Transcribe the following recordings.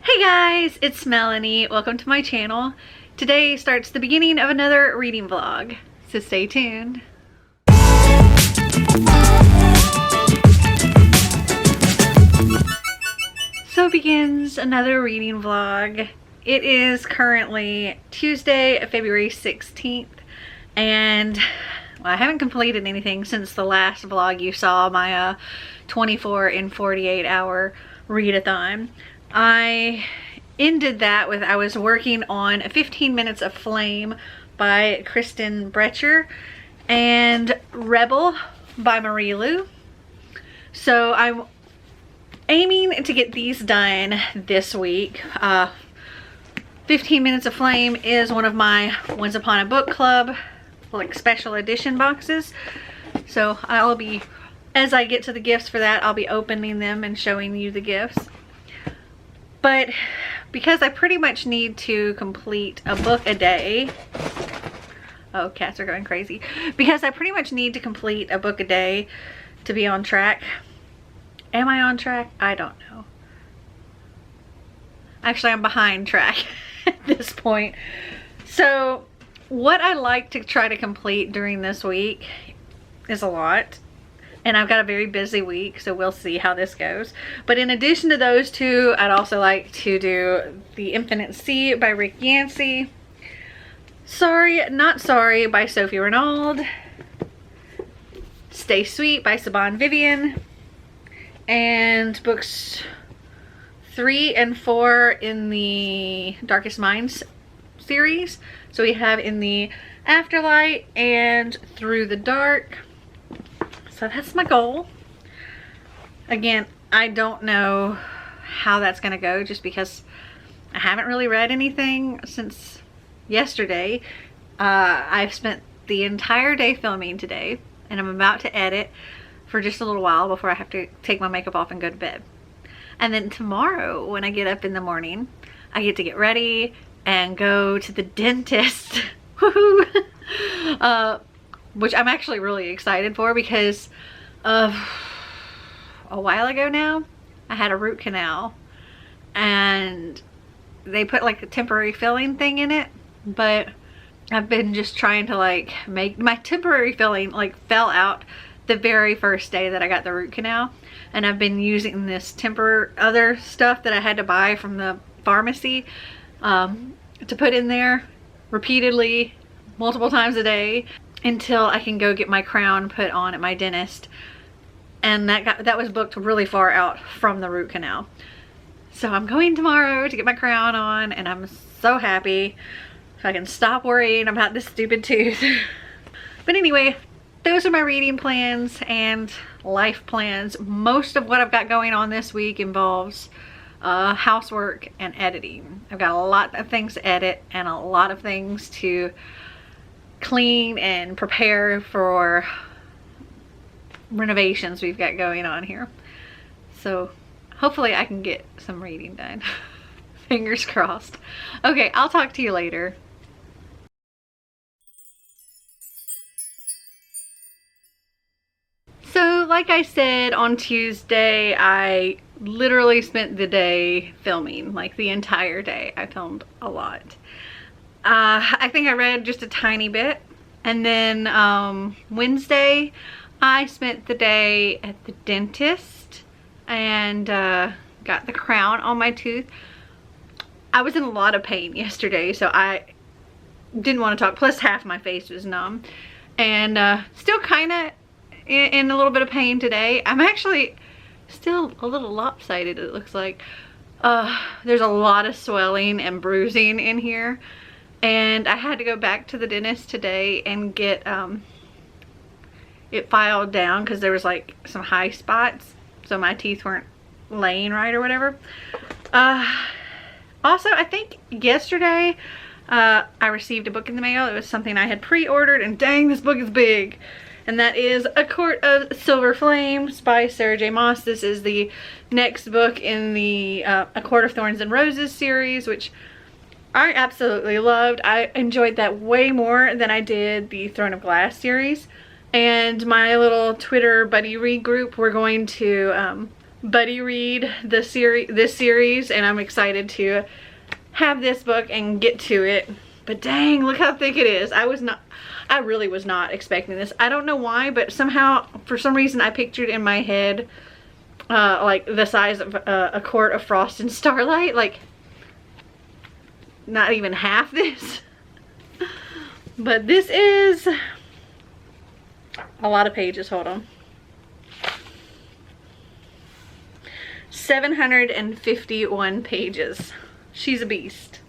Hey guys, it's Melanie. Welcome to my channel. Today starts the beginning of another reading vlog, so stay tuned. So begins another reading vlog. It is currently Tuesday, February 16th, and well, I haven't completed anything since the last vlog you saw, my 24 and 48 hour readathon. I ended that with, I was working on 15 Minutes of Flame by Kristen Brecher and Rebel by Marie Lu. So I'm aiming to get these done this week. 15 Minutes of Flame is one of my Once Upon a Book Club like special edition boxes. So I'll be, as I get to the gifts for that, I'll be opening them and showing you the gifts. But because I pretty much need to complete a book a day, oh, cats are going crazy. Because I pretty much need to complete a book a day to be on track. Am I on track? I don't know. Actually, I'm behind track at this point. So what I like to try to complete during this week is a lot. And I've got a very busy week, so we'll see how this goes. But in addition to those two, I'd also like to do The Infinite Sea by Rick Yancey, Sorry Not Sorry by Sophie Renaud, Stay Sweet by Saban Vivian, and books 3 and 4 in the Darkest Minds series. So we have In the Afterlight and Through the Dark. So that's my goal. Again, I don't know how that's gonna go just because I haven't really read anything since yesterday. I've spent the entire day filming today, and I'm about to edit for just a little while before I have to take my makeup off and go to bed. And then tomorrow when I get up in the morning, I get to get ready and go to the dentist. Woohoo! Which I'm actually really excited for because a while ago now, I had a root canal and they put like a temporary filling thing in it, but I've been just trying to like make my temporary filling like fell out the very first day that I got the root canal, and I've been using this other stuff that I had to buy from the pharmacy to put in there repeatedly multiple times a day until I can go get my crown put on at my dentist. And that was booked really far out from the root canal. So I'm going tomorrow to get my crown on, and I'm so happy so I can stop worrying about this stupid tooth. But anyway, those are my reading plans and life plans. Most of what I've got going on this week involves housework and editing. I've got a lot of things to edit and a lot of things to clean and prepare for renovations we've got going on here. So hopefully I can get some reading done. Fingers crossed. Okay, I'll talk to you later. So like I said, on Tuesday I literally spent the day filming, like the entire day. I filmed a lot. I think I read just a tiny bit, and then Wednesday I spent the day at the dentist and got the crown on my tooth. I was in a lot of pain yesterday, so I didn't want to talk, plus half my face was numb, and still kind of in a little bit of pain today. I'm actually still a little lopsided, it looks like. There's a lot of swelling and bruising in here. And I had to go back to the dentist today and get it filed down because there was like some high spots, so my teeth weren't laying right or whatever. Also, I think yesterday I received a book in the mail. It was something I had pre-ordered, and dang, this book is big. And that is A Court of Silver Flames by Sarah J. Maas. This is the next book in the A Court of Thorns and Roses series, which I absolutely loved. I enjoyed that way more than I did the Throne of Glass series. And my little Twitter buddy read group, we're going to buddy read this series, and I'm excited to have this book and get to it. But dang, look how thick it is. I really was not expecting this. I don't know why, but somehow, for some reason, I pictured in my head like the size of a quart of Frost and Starlight, like not even half this. But this is a lot of pages. Hold on. 751 pages. She's a beast.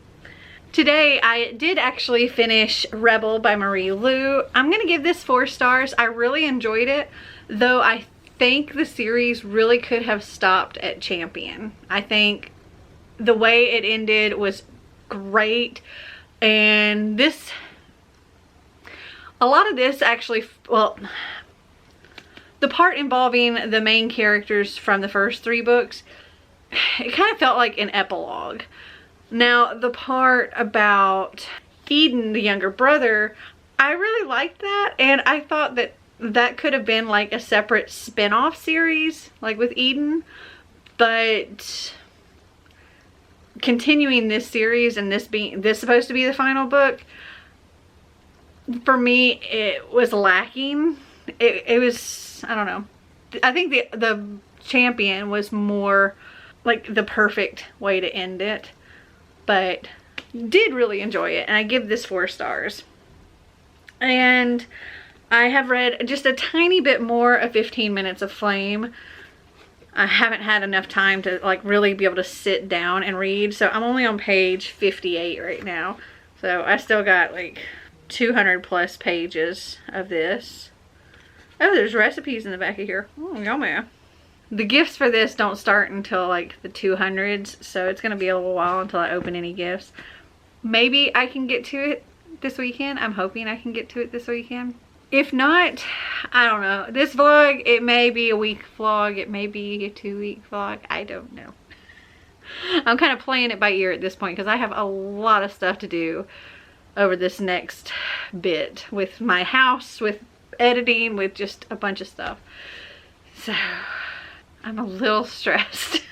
Today I did actually finish Rebel by Marie Lu. I'm gonna give this 4 stars. I really enjoyed it, though I think the series really could have stopped at Champion. I think the way it ended was great, and a lot of this actually, well, the part involving the main characters from the first 3 books, it kind of felt like an epilogue. Now, the part about Eden, the younger brother, I really liked that, and I thought that that could have been like a separate spin-off series, like with Eden, but continuing this series and this supposed to be the final book, for me, it was lacking. It was, I don't know. I think the Champion was more like the perfect way to end it. But did really enjoy it, and I give this 4 stars. And I have read just a tiny bit more of 15 Minutes of Flame. I haven't had enough time to like really be able to sit down and read, so I'm only on page 58 right now. So I still got like 200 plus pages of this. Oh, there's recipes in the back of here. Oh, yummy. The gifts for this don't start until like the 200s, so it's going to be a little while until I open any gifts. Maybe I can get to it this weekend. I'm hoping I can get to it this weekend. If not, I don't know. This vlog, it may be a week vlog. It may be a 2-week vlog. I don't know. I'm kind of playing it by ear at this point because I have a lot of stuff to do over this next bit with my house, with editing, with just a bunch of stuff. So I'm a little stressed.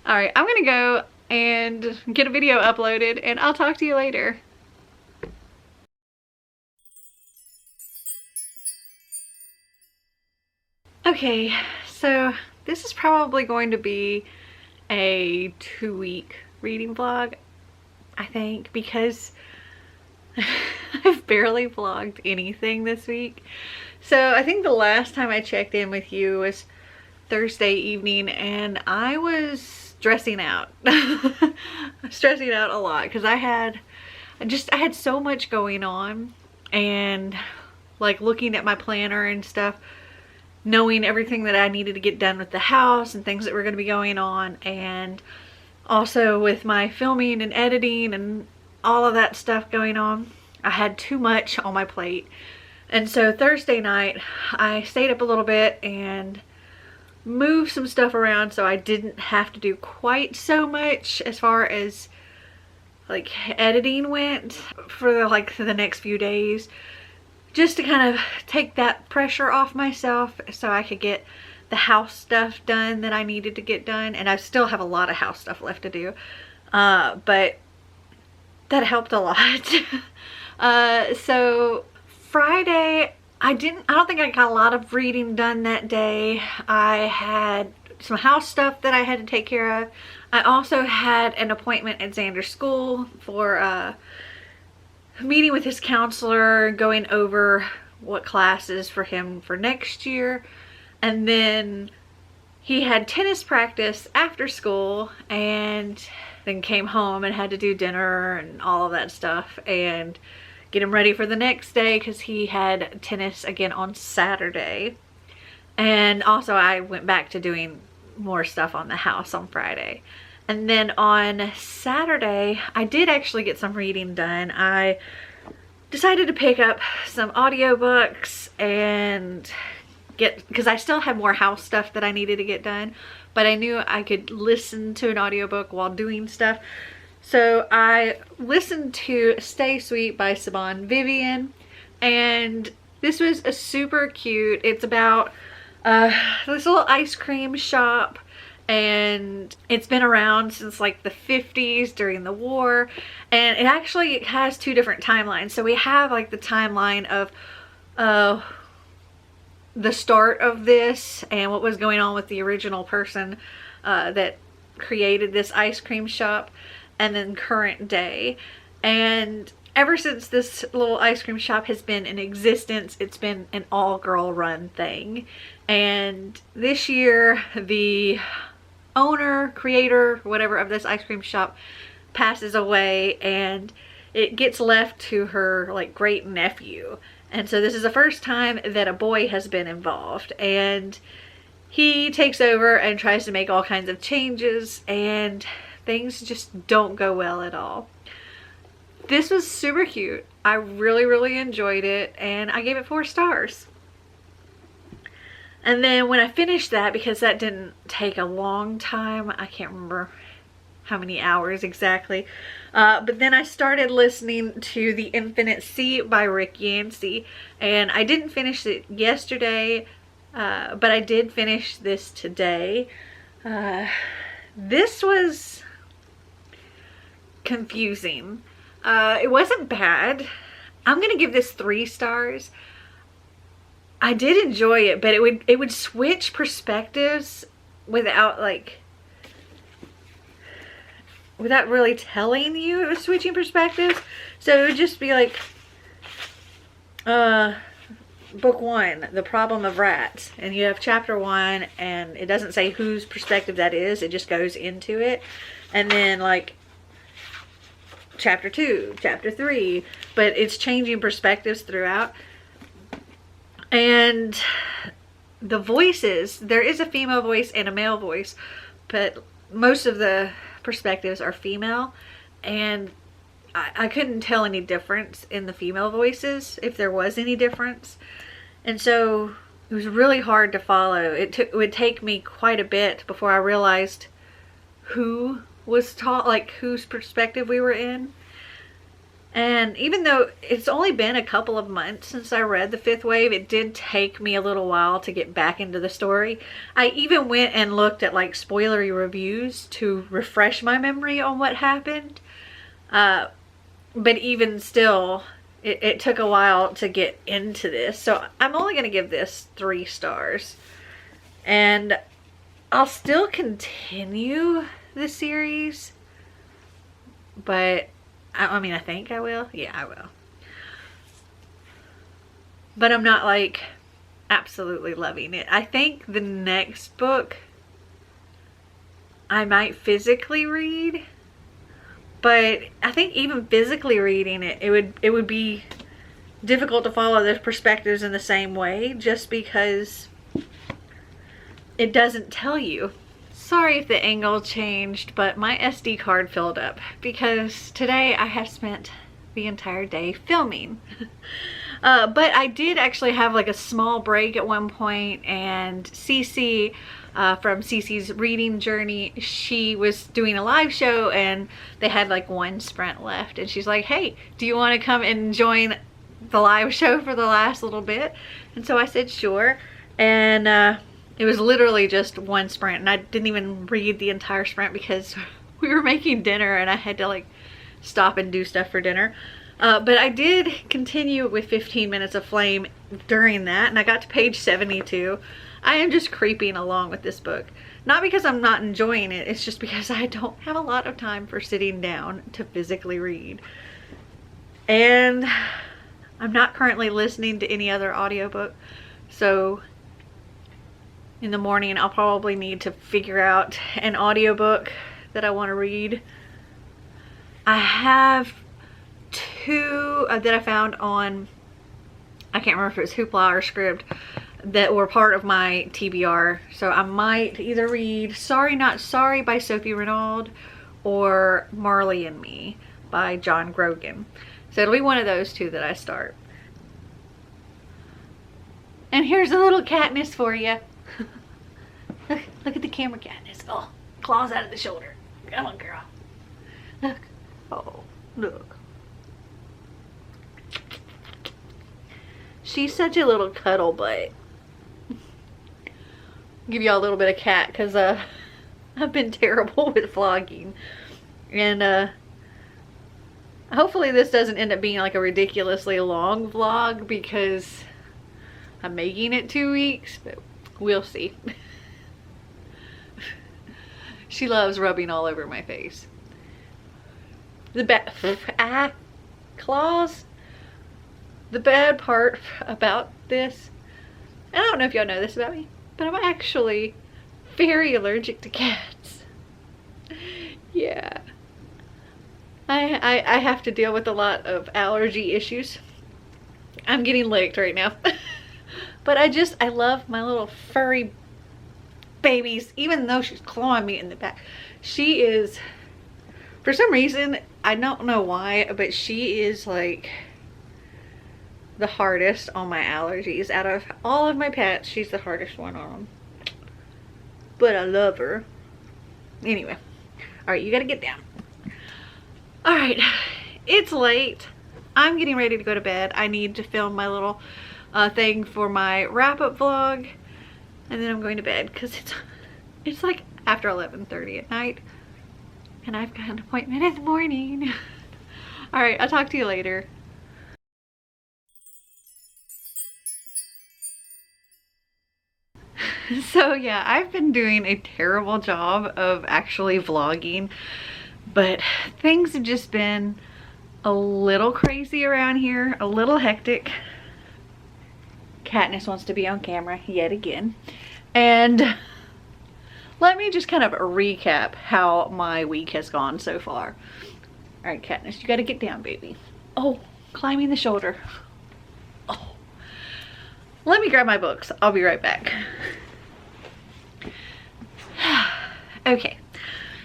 All right, I'm gonna go and get a video uploaded, and I'll talk to you later. Okay, so this is probably going to be a 2-week reading vlog, I think, because I've barely vlogged anything this week. So I think the last time I checked in with you was Thursday evening, and I was stressing out. Stressing out a lot because I had so much going on, and like looking at my planner and stuff, knowing everything that I needed to get done with the house and things that were going to be going on, and also with my filming and editing and all of that stuff going on. I had too much on my plate. And so Thursday night, I stayed up a little bit and moved some stuff around so I didn't have to do quite so much as far as like editing went for the next few days, just to kind of take that pressure off myself so I could get the house stuff done that I needed to get done. And I still have a lot of house stuff left to do, but that helped a lot. So Friday, I don't think I got a lot of reading done that day. I had some house stuff that I had to take care of. I also had an appointment at Xander's school for a meeting with his counselor, going over what classes for him for next year. And then he had tennis practice after school, and then came home and had to do dinner and all of that stuff and get him ready for the next day because he had tennis again on Saturday. And also I went back to doing more stuff on the house on Friday. And then on Saturday, I did actually get some reading done. I decided to pick up some audiobooks and because I still had more house stuff that I needed to get done, but I knew I could listen to an audiobook while doing stuff. So I listened to Stay Sweet by Saban Vivian, and this was a super cute, it's about this little ice cream shop, and it's been around since like the 50s during the war, and it actually has two different timelines. So we have like the timeline of the start of this and what was going on with the original person that created this ice cream shop, and then current day. And ever since this little ice cream shop has been in existence, it's been an all-girl run thing. And this year, the owner, creator, whatever of this ice cream shop passes away, and it gets left to her like great nephew. And so this is the first time that a boy has been involved, and he takes over and tries to make all kinds of changes, and things just don't go well at all. This was super cute. I really enjoyed it, and I gave it 4 stars. And then when I finished that, because that didn't take a long time, I can't remember how many hours exactly, but then I started listening to The Infinite Sea by Rick Yancey, and I didn't finish it yesterday, but I did finish this today. This was confusing. It wasn't bad. I'm gonna give this 3 stars. I did enjoy it, but it would switch perspectives without really telling you it was switching perspectives. So it would just be like book 1, The Problem of Rats, and you have chapter 1, and it doesn't say whose perspective that is, it just goes into it. And then like chapter 2, chapter 3, but it's changing perspectives throughout. And the voices, there is a female voice and a male voice, but most of the perspectives are female, and I couldn't tell any difference in the female voices, if there was any difference. And so it was really hard to follow. It would take me quite a bit before I realized who was taught, like whose perspective we were in. And even though it's only been a couple of months since I read The Fifth Wave, it did take me a little while to get back into the story. I even went and looked at like spoilery reviews to refresh my memory on what happened. But even still, it took a while to get into this. So I'm only going to give this 3 stars. And I'll still continue the series, but I mean, I think I will. Yeah, I will. But I'm not like absolutely loving it. I think the next book I might physically read, but I think even physically reading it, it would be difficult to follow those perspectives in the same way, just because it doesn't tell you. Sorry if the angle changed, but my SD card filled up because today I have spent the entire day filming. But I did actually have like a small break at one point, and Cece from Cece's reading journey, she was doing a live show and they had like 1 sprint left, and she's like, hey, do you want to come and join the live show for the last little bit? And so I said sure, and it was literally just 1 sprint, and I didn't even read the entire sprint because we were making dinner and I had to like stop and do stuff for dinner. But I did continue with 15 Minutes of Flame during that, and I got to page 72. I am just creeping along with this book. Not because I'm not enjoying it, it's just because I don't have a lot of time for sitting down to physically read. And I'm not currently listening to any other audiobook, so in the morning I'll probably need to figure out an audiobook that I want to read. I have 2 that I found on, I can't remember if it was Hoopla or Scribd, that were part of my TBR. So I might either read Sorry Not Sorry by Sophie Renaud or Marley and Me by John Grogan. So it'll be one of those 2 that I start. And here's a little Katniss for you. Look at the camera, Katniss. Oh, claws out of the shoulder. Come on, girl. Look. Oh, look. She's such a little cuddle butt. give y'all a little bit of cat because I've been terrible with vlogging. And hopefully this doesn't end up being like a ridiculously long vlog because I'm making it 2 weeks, but we'll see. She loves rubbing all over my face. Claws. The bad part about this, I don't know if y'all know this about me, but I'm actually very allergic to cats. Yeah. I have to deal with a lot of allergy issues. I'm getting licked right now. But I love my little furry babies, even though she's clawing me in the back. She is, for some reason, I don't know why, but she is like the hardest on my allergies. Out of all of my pets, she's the hardest one on them. But I love her. Anyway. Alright, you gotta get down. Alright, it's late. I'm getting ready to go to bed. I need to film my little thing for my wrap-up vlog. And then I'm going to bed because it's like after 11:30 at night. And I've got an appointment in the morning. Alright, I'll talk to you later. So yeah, I've been doing a terrible job of actually vlogging, but things have just been a little crazy around here, a little hectic. Katniss wants to be on camera yet again. And let me just kind of recap how my week has gone so far. All right, Katniss, you gotta get down, baby. Oh, climbing the shoulder. Oh. Let me grab my books. I'll be right back. Okay,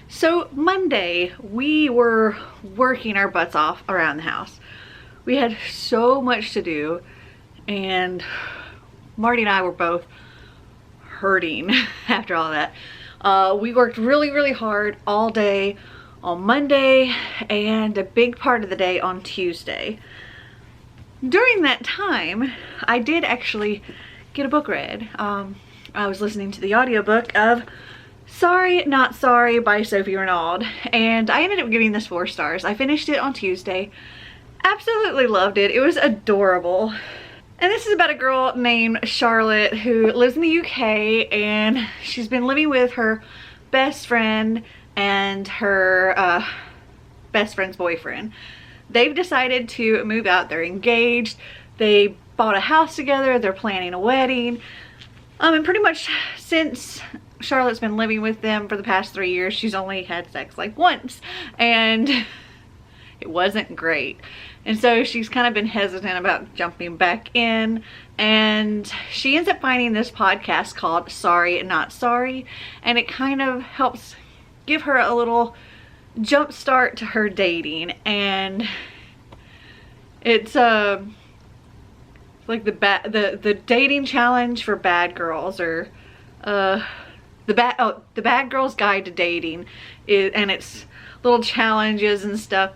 so Monday we were working our butts off around the house. We had so much to do, and Marty and I were both hurting after all that. We worked really hard all day on Monday and a big part of the day on Tuesday. During that time, I did actually get a book read. I was listening to the audiobook of Sorry Not Sorry by Sophie Renaud, and I ended up giving this 4 stars. I finished it on Tuesday. Absolutely loved it. It was adorable. And this is about a girl named Charlotte who lives in the UK, and she's been living with her best friend and her best friend's boyfriend. They've decided to move out. They're engaged. They bought a house together. They're planning a wedding. And pretty much since Charlotte's been living with them for the past 3 years, she's only had sex like once, and it wasn't great. And so she's kind of been hesitant about jumping back in, and she ends up finding this podcast called Sorry Not Sorry, and it kind of helps give her a little jump start to her dating. And it's like the dating challenge for bad girls, or the bad girl's guide to dating, and it's little challenges and stuff.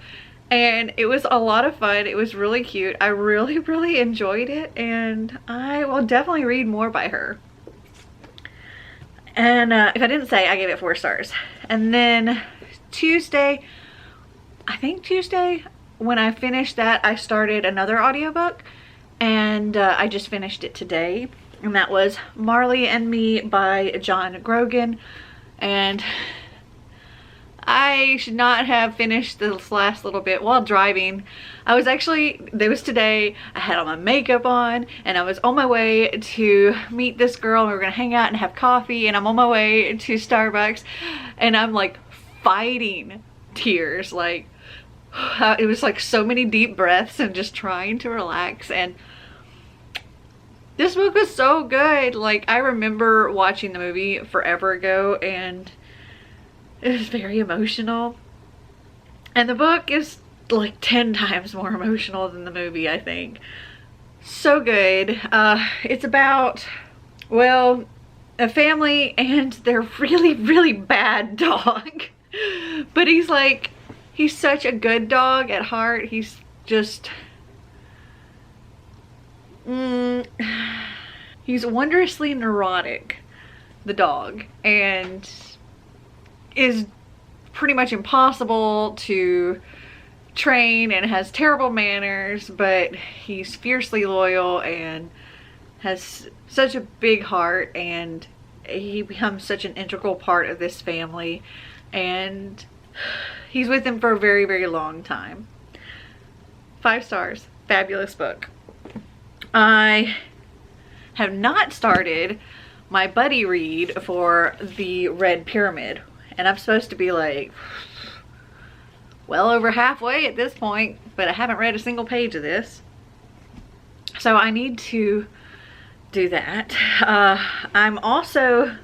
And it was a lot of fun. It was really cute. I really enjoyed it, and I will definitely read more by her. And if I didn't say, I gave it 4 stars. And then Tuesday, I think Tuesday, when I finished that, I started another audiobook, and I just finished it today, and that was Marley and Me by John Grogan. And I should not have finished this last little bit while driving. It was today, I had all my makeup on, and I was on my way to meet this girl, and we were gonna hang out and have coffee, and I'm on my way to Starbucks, and I'm like fighting tears. Like, it was like so many deep breaths and just trying to relax. And this book was so good. Like, I remember watching the movie forever ago, and it was very emotional. And the book is like 10 times more emotional than the movie, I think. So good. It's about, well, a family and their really bad dog. But he's such a good dog at heart. He's just he's wondrously neurotic. the dog, and is pretty much impossible to train and has terrible manners, but he's fiercely loyal and has such a big heart, and he becomes such an integral part of this family, and he's with them for a very, very long time. 5 stars. Fabulous book. I have not started my buddy read for the Red Pyramid, and I'm supposed to be like well over halfway at this point, but I haven't read a single page of this, so I need to do that. I'm also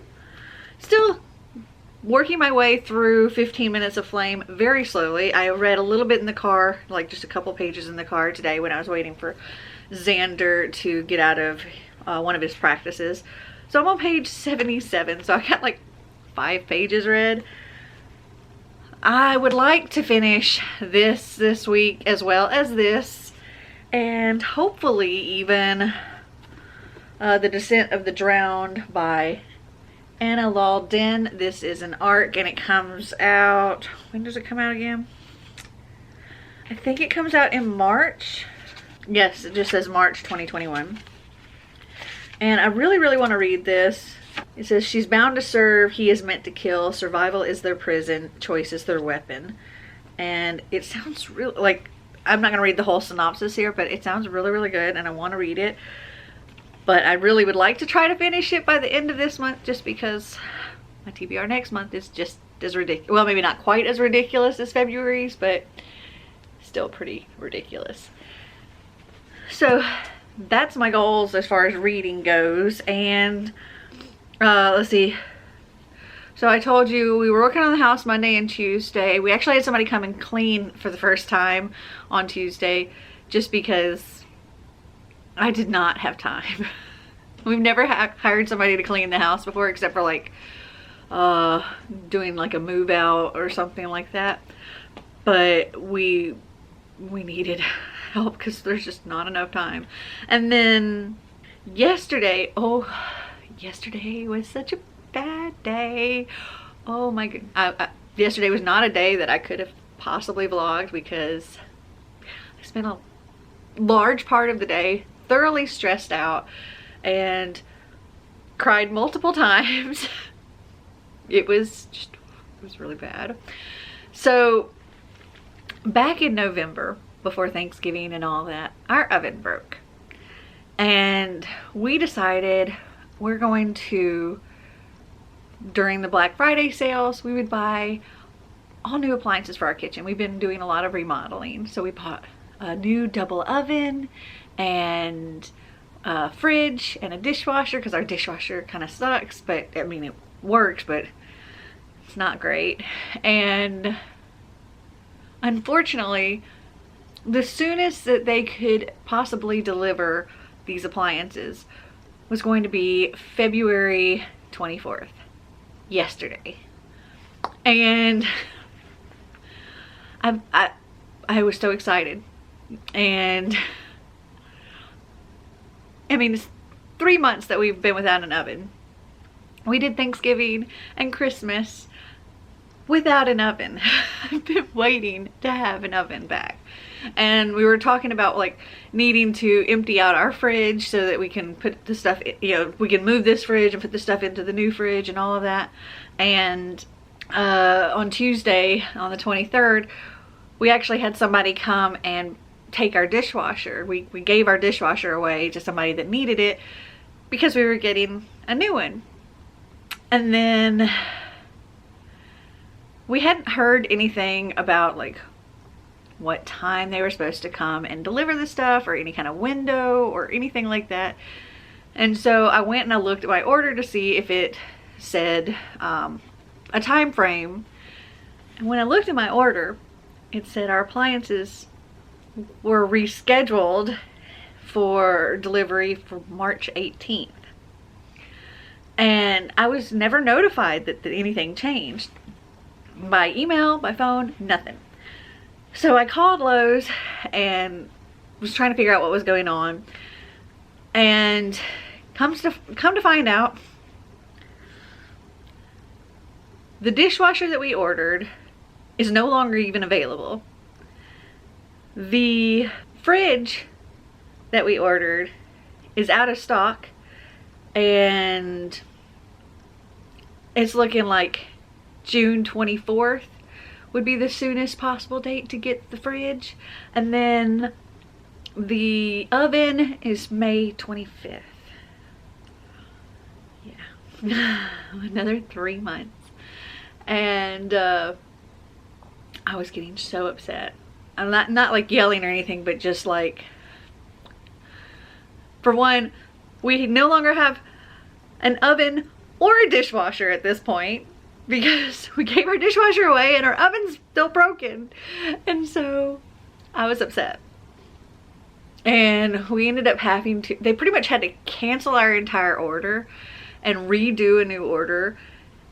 still working my way through 15 Minutes of Flame very slowly. I read a little bit in the car, like just a couple pages in the car today when I was waiting for Xander to get out of one of his practices. So I'm on page 77, so I got like 5 pages read. I would like to finish this week as well as this, and hopefully even The Descent of the Drowned by Anna Lawden. This is an ARC, and it comes out, when does it come out again? I think it comes out in March. Yes, it just says March 2021. And I really, really want to read this. It says, she's bound to serve, he is meant to kill, survival is their prison, choice is their weapon. And it sounds real, like, I'm not going to read the whole synopsis here, but it sounds really, really good, and I want to read it. But I really would like to try to finish it by the end of this month, just because my TBR next month is just as ridiculous. Well, maybe not quite as ridiculous as February's, but still pretty ridiculous. So that's my goals as far as reading goes. And let's see. So I told you we were working on the house Monday and Tuesday. We actually had somebody come and clean for the first time on Tuesday, just because I did not have time. We've never hired somebody to clean the house before, except for like doing like a move out or something like that. But we needed help because there's just not enough time. And then yesterday, yesterday was such a bad day. Oh my god. Yesterday was not a day that I could have possibly vlogged, because I spent a large part of the day thoroughly stressed out and cried multiple times. It was really bad. So back in November, before Thanksgiving and all that, our oven broke. And we decided we're going to, during the Black Friday sales, we would buy all new appliances for our kitchen. We've been doing a lot of remodeling. So we bought a new double oven and a fridge and a dishwasher, because our dishwasher kind of sucks, but I mean it works, but it's not great. And unfortunately, the soonest that they could possibly deliver these appliances was going to be February 24th, yesterday. And I was so excited. And I mean, it's 3 months that we've been without an oven. We did Thanksgiving and Christmas without an oven. I've been waiting to have an oven back. And we were talking about like needing to empty out our fridge so that we can put the stuff, you know, we can move this fridge and put the stuff into the new fridge and all of that. And on Tuesday, on the 23rd, we actually had somebody come and take our dishwasher. We gave our dishwasher away to somebody that needed it because we were getting a new one. And then we hadn't heard anything about like what time they were supposed to come and deliver the stuff, or any kind of window or anything like that. And so I went and I looked at my order to see if it said a time frame. And when I looked at my order, it said our appliances were rescheduled for delivery for March 18th. And I was never notified that anything changed. By email, by phone, nothing. So I called Lowe's and was trying to figure out what was going on. And come to find out, the dishwasher that we ordered is no longer even available. The fridge that we ordered is out of stock, and it's looking like June 24th would be the soonest possible date to get the fridge. And then the oven is May 25th. Yeah, another 3 months. And I was getting so upset. I'm not like yelling or anything, but just like, for one, we no longer have an oven or a dishwasher at this point, because we gave our dishwasher away and our oven's still broken. And so I was upset. And we ended up having to, they pretty much had to cancel our entire order and redo a new order.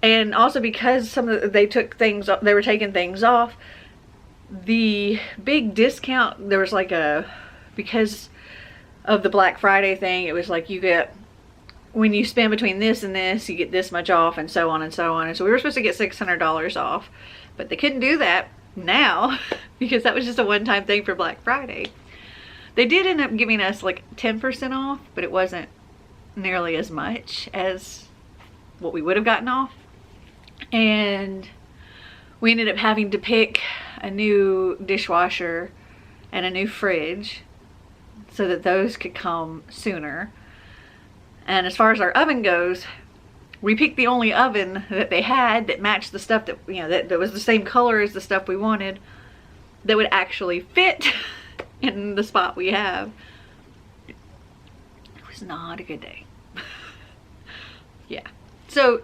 And also because they were taking things off, the big discount, there was like because of the Black Friday thing, it was like you get, when you spend between this and this, you get this much off, and so on and so on. And so we were supposed to get $600 off, but they couldn't do that now because that was just a one-time thing for Black Friday. They did end up giving us like 10% off, but it wasn't nearly as much as what we would have gotten off. And we ended up having to pick a new dishwasher and a new fridge so that those could come sooner. And as far as our oven goes, we picked the only oven that they had that matched the stuff that, you know, that was the same color as the stuff we wanted, that would actually fit in the spot we have. It was not a good day. Yeah. So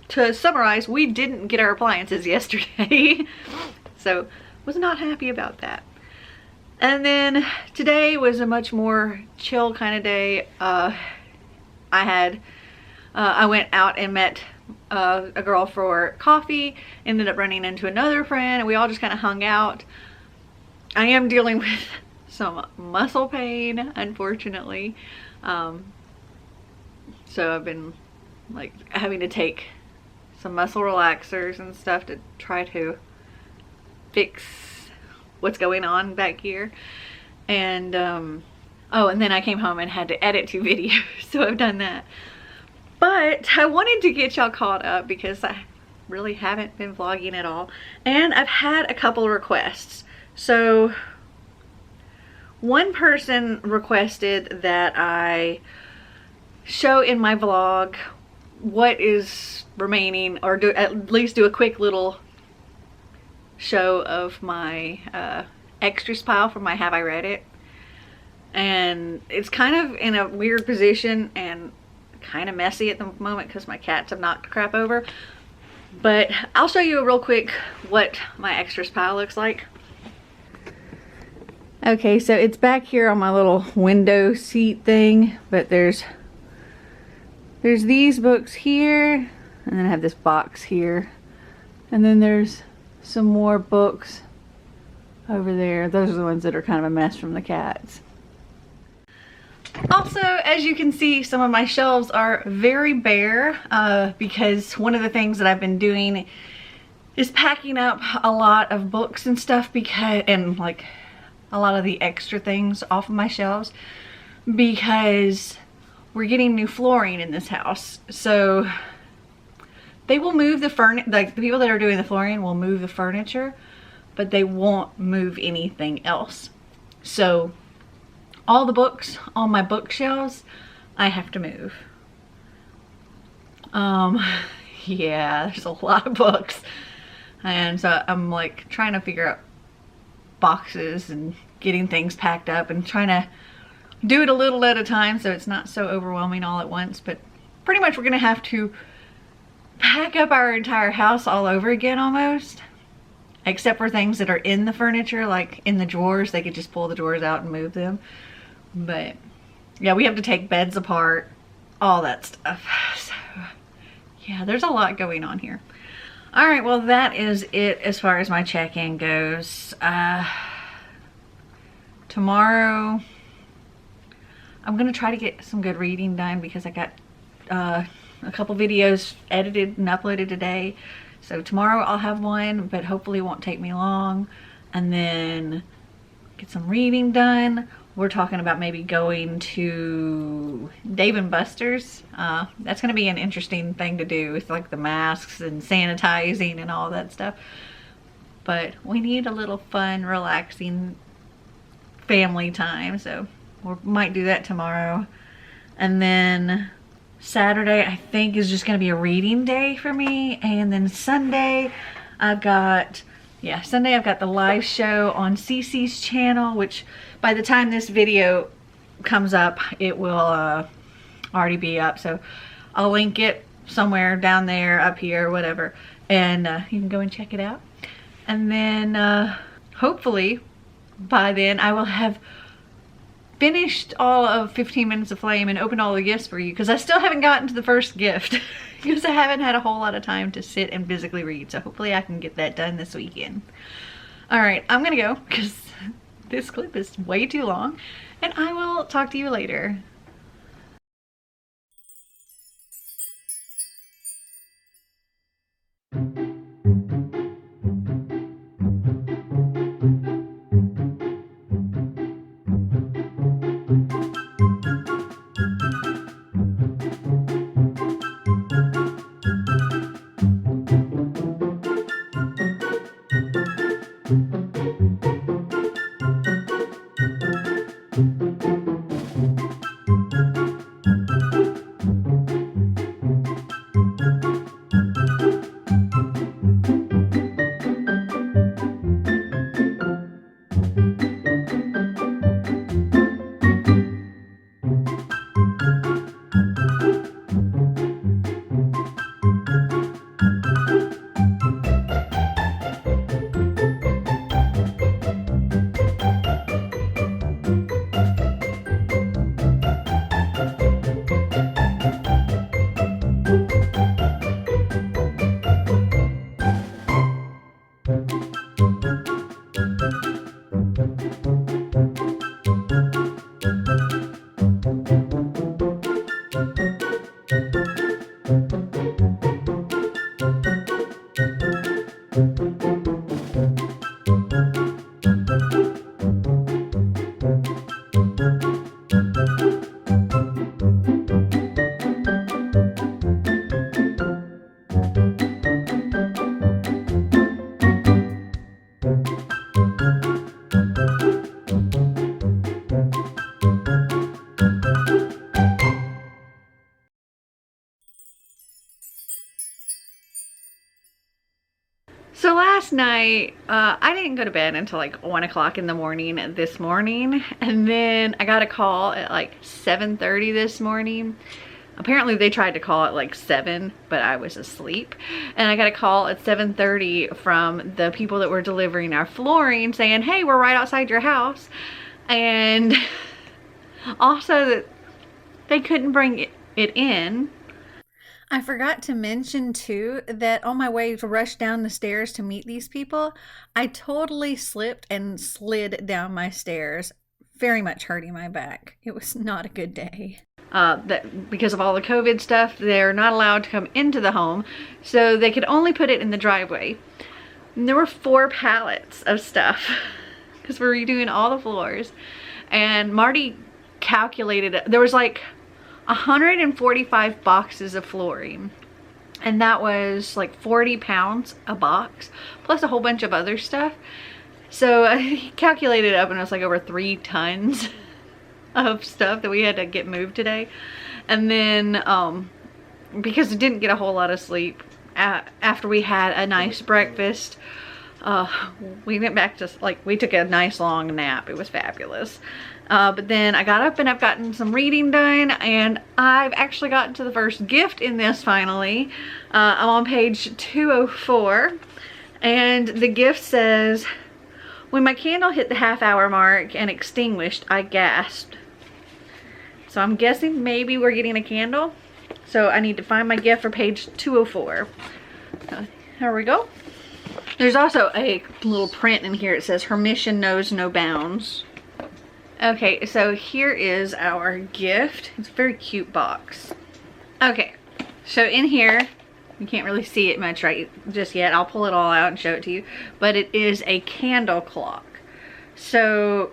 to summarize, we didn't get our appliances yesterday. So was not happy about that. And then today was a much more chill kind of day. I went out and met a girl for coffee, ended up running into another friend, and we all just kind of hung out. I am dealing with some muscle pain, unfortunately. So I've been like having to take some muscle relaxers and stuff to try to fix what's going on back here. And oh, and then I came home and had to edit 2 videos, so I've done that. But I wanted to get y'all caught up because I really haven't been vlogging at all, and I've had a couple of requests. So one person requested that I show in my vlog what is remaining, or at least do a quick little show of my extras pile from my Have I Read It. And it's kind of in a weird position and kind of messy at the moment because my cats have knocked crap over. But I'll show you real quick what my extras pile looks like. Okay, so it's back here on my little window seat thing, but there's these books here, and then I have this box here, and then there's some more books over there. Those are the ones that are kind of a mess from the cats. Also, as you can see, some of my shelves are very bare because one of the things that I've been doing is packing up a lot of books and stuff, and like a lot of the extra things off of my shelves, because we're getting new flooring in this house. So they will move the furniture, like the people that are doing the flooring will move the furniture, but they won't move anything else. So all the books on my bookshelves, I have to move. Yeah, there's a lot of books. And so I'm like trying to figure out boxes and getting things packed up and trying to do it a little at a time so it's not so overwhelming all at once. But pretty much we're gonna have to pack up our entire house all over again almost, except for things that are in the furniture, like in the drawers. They could just pull the drawers out and move them. But yeah, we have to take beds apart, all that stuff. So yeah, there's a lot going on here. All right, well, that is it as far as my check-in goes. Tomorrow I'm gonna try to get some good reading done because I got a couple videos edited and uploaded today. So tomorrow I'll have one, but hopefully it won't take me long. And then get some reading done. We're talking about maybe going to Dave & Buster's. That's going to be an interesting thing to do with like the masks and sanitizing and all that stuff. But we need a little fun, relaxing family time. So we might do that tomorrow. And then Saturday, I think, is just going to be a reading day for me. And then Sunday, I've got the live show on Cece's channel, which by the time this video comes up, it will already be up. So I'll link it somewhere down there, up here, whatever. And you can go and check it out. And then hopefully by then I will have finished all of 15 Minutes of Flame and opened all the gifts for you, because I still haven't gotten to the first gift because I haven't had a whole lot of time to sit and physically read. So hopefully I can get that done this weekend. All right, I'm gonna go because this clip is way too long, and I will talk to you later. So last night, I didn't go to bed until like 1 o'clock in the morning this morning. And then I got a call at like 7:30 this morning. Apparently they tried to call at like 7, but I was asleep. And I got a call at 7:30 from the people that were delivering our flooring saying, hey, we're right outside your house. And also that they couldn't bring it in. I forgot to mention too that on my way to rush down the stairs to meet these people, I totally slipped and slid down my stairs, very much hurting my back. It was not a good day. Because of all the COVID stuff, they're not allowed to come into the home, so they could only put it in the driveway. And there were 4 pallets of stuff because we're redoing all the floors. And Marty calculated it. There was like 145 boxes of flooring, and that was like 40 pounds a box, plus a whole bunch of other stuff. So he calculated it up, and it was like over 3 tons of stuff that we had to get moved today. And then because we didn't get a whole lot of sleep after we had a nice breakfast, we went back to, like, we took a nice long nap. It was fabulous. But then I got up and I've gotten some reading done, and I've actually gotten to the first gift in this finally. I'm on page 204, and the gift says, when my candle hit the half-hour mark and extinguished, I gasped. So I'm guessing maybe we're getting a candle. So I need to find my gift for page 204. Here we go. There's also a little print in here. It says, her mission knows no bounds. Okay, so here is our gift. It's a very cute box. Okay, So in here, you can't really see it much right just yet. I'll pull it all out and show it to you. But it is a candle clock. So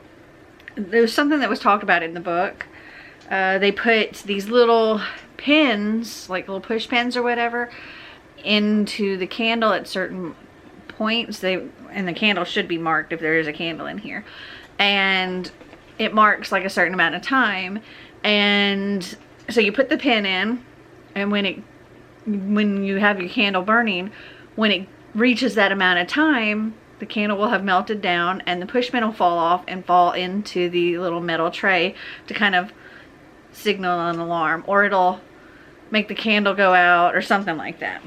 there's something that was talked about in the book. They put these little pins, like little push pins or whatever, into the candle at certain points. And the candle should be marked if there is a candle in here. And it marks like a certain amount of time. And so you put the pin in, and when you have your candle burning, when it reaches that amount of time, the candle will have melted down and the push pin will fall off and fall into the little metal tray to kind of signal an alarm, or it'll make the candle go out or something like that.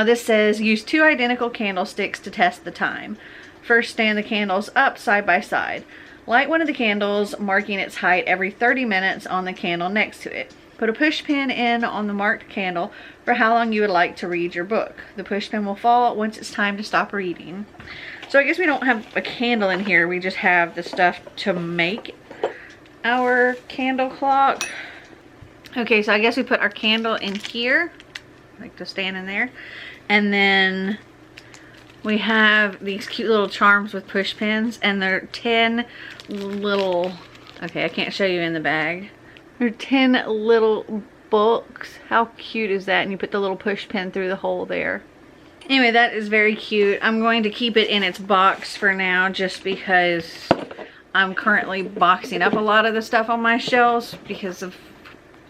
This says use 2 identical candlesticks to test the time. First, stand the candles up side by side. Light one of the candles, marking its height every 30 minutes on the candle next to it. Put a push pin in on the marked candle for how long you would like to read your book. The push pin will fall once it's time to stop reading. So I guess we don't have a candle in here. We just have the stuff to make our candle clock. Okay, so I guess we put our candle in here, like to stand in there. And then we have these cute little charms with push pins, and they're 10 little, okay, I can't show you in the bag. They're 10 little books. How cute is that? And you put the little push pin through the hole there. Anyway, that is very cute. I'm going to keep it in its box for now just because I'm currently boxing up a lot of the stuff on my shelves because of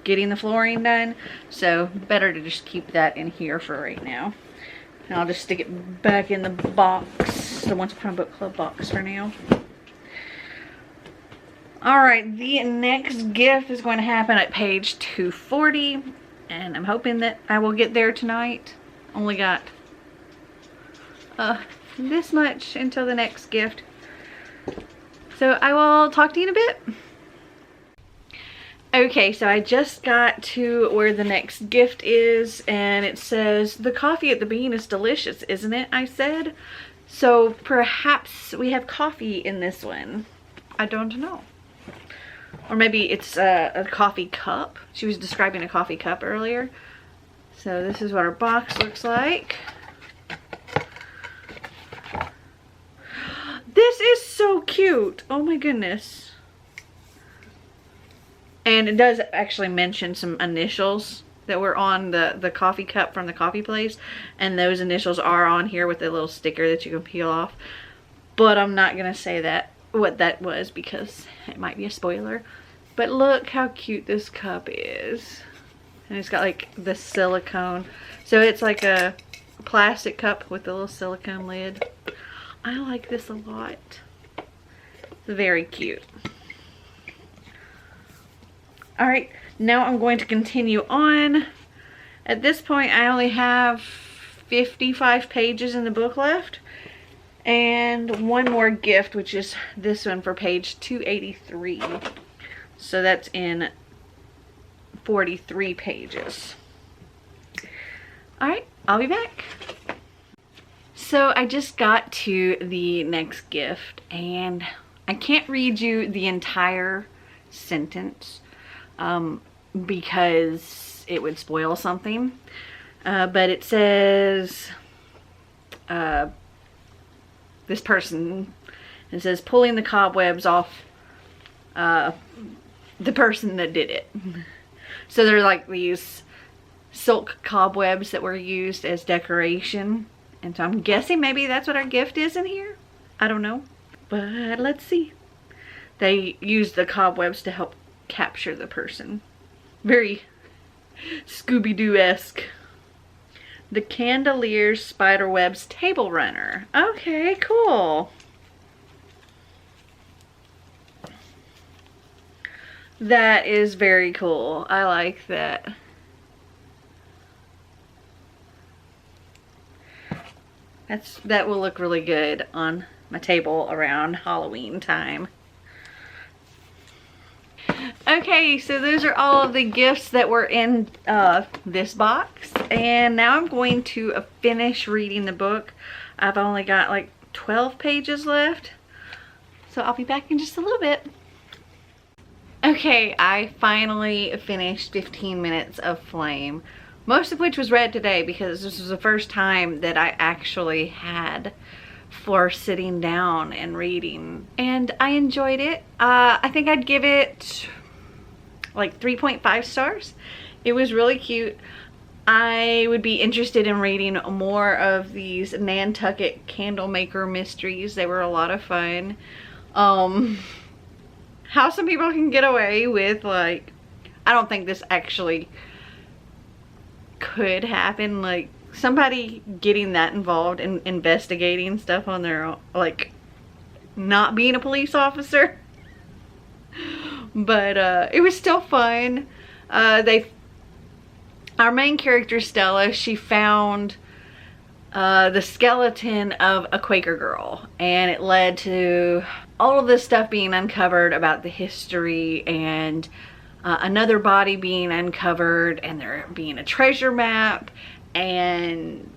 getting the flooring done. So better to just keep that in here for right now. And I'll just stick it back in the box, the Once Upon a Book Club box for now. Alright, the next gift is going to happen at page 240. And I'm hoping that I will get there tonight. Only got this much until the next gift. So I will talk to you in a bit. Okay, so I just got to where the next gift is, and it says, the coffee at the Bean is delicious, isn't it? I said. So perhaps we have coffee in this one. I don't know. Or maybe it's a coffee cup. She was describing a coffee cup earlier. So this is what our box looks like. This is so cute. Oh my goodness. And it does actually mention some initials that were on the coffee cup from the coffee place. And those initials are on here with a little sticker that you can peel off. But I'm not going to say what that was because it might be a spoiler. But look how cute this cup is. And it's got like the silicone. So it's like a plastic cup with a little silicone lid. I like this a lot. It's very cute. Alright, now I'm going to continue on. At this point, I only have 55 pages in the book left. And one more gift, which is this one for page 283. So that's in 43 pages. Alright, I'll be back. So I just got to the next gift, and I can't read you the entire sentence because it would spoil something. But it says, this person, it says, pulling the cobwebs off the person that did it. So they're like these silk cobwebs that were used as decoration. And so I'm guessing maybe that's what our gift is in here. I don't know. But let's see. They used the cobwebs to help capture the person. Very Scooby-Doo-esque. The Candelier's Spiderwebs Table Runner. Okay, cool. That is very cool. I like that. That will look really good on my table around Halloween time. Okay, so those are all of the gifts that were in this box. And now I'm going to finish reading the book. I've only got like 12 pages left. So I'll be back in just a little bit. Okay, I finally finished 15 Minutes of Flame, most of which was read today because this was the first time that I actually had for sitting down and reading, and I enjoyed it. I think I'd give it like 3.5 stars. It was really cute. I would be interested in reading more of these Nantucket candle maker mysteries. They were a lot of fun. How some people can get away with, like, I don't think this actually could happen, like somebody getting that involved in investigating stuff on their own, like not being a police officer. But it was still fun. Our main character, Stella, she found the skeleton of a Quaker girl, and it led to all of this stuff being uncovered about the history, and another body being uncovered, and there being a treasure map, and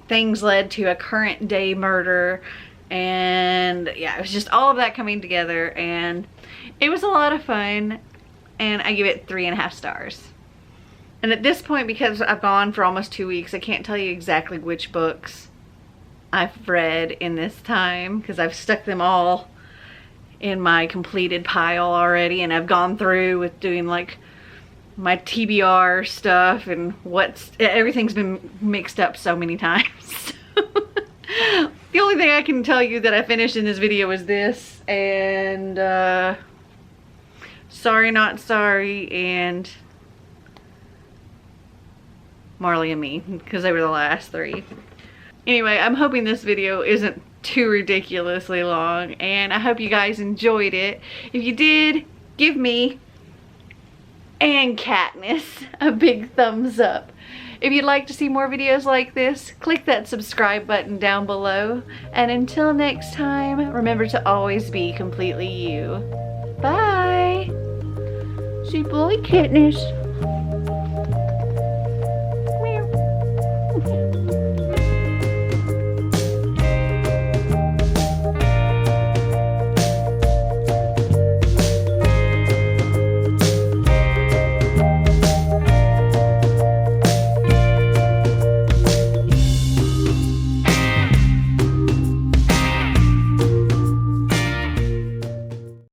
things led to a current day murder. And yeah, it was just all of that coming together, and it was a lot of fun, and I give it 3.5 stars. And at this point, because I've gone for almost 2 weeks, I can't tell you exactly which books I've read in this time, because I've stuck them all in my completed pile already, and I've gone through with doing like my TBR stuff, and everything's been mixed up so many times. The only thing I can tell you that I finished in this video is this, and Sorry Not Sorry, and Marley and Me, because they were the last 3. Anyway, I'm hoping this video isn't too ridiculously long, and I hope you guys enjoyed it. If you did, give me and Katniss a big thumbs up. If you'd like to see more videos like this, click that subscribe button down below. And until next time, remember to always be completely you. Bye! See boy Katniss. Meow.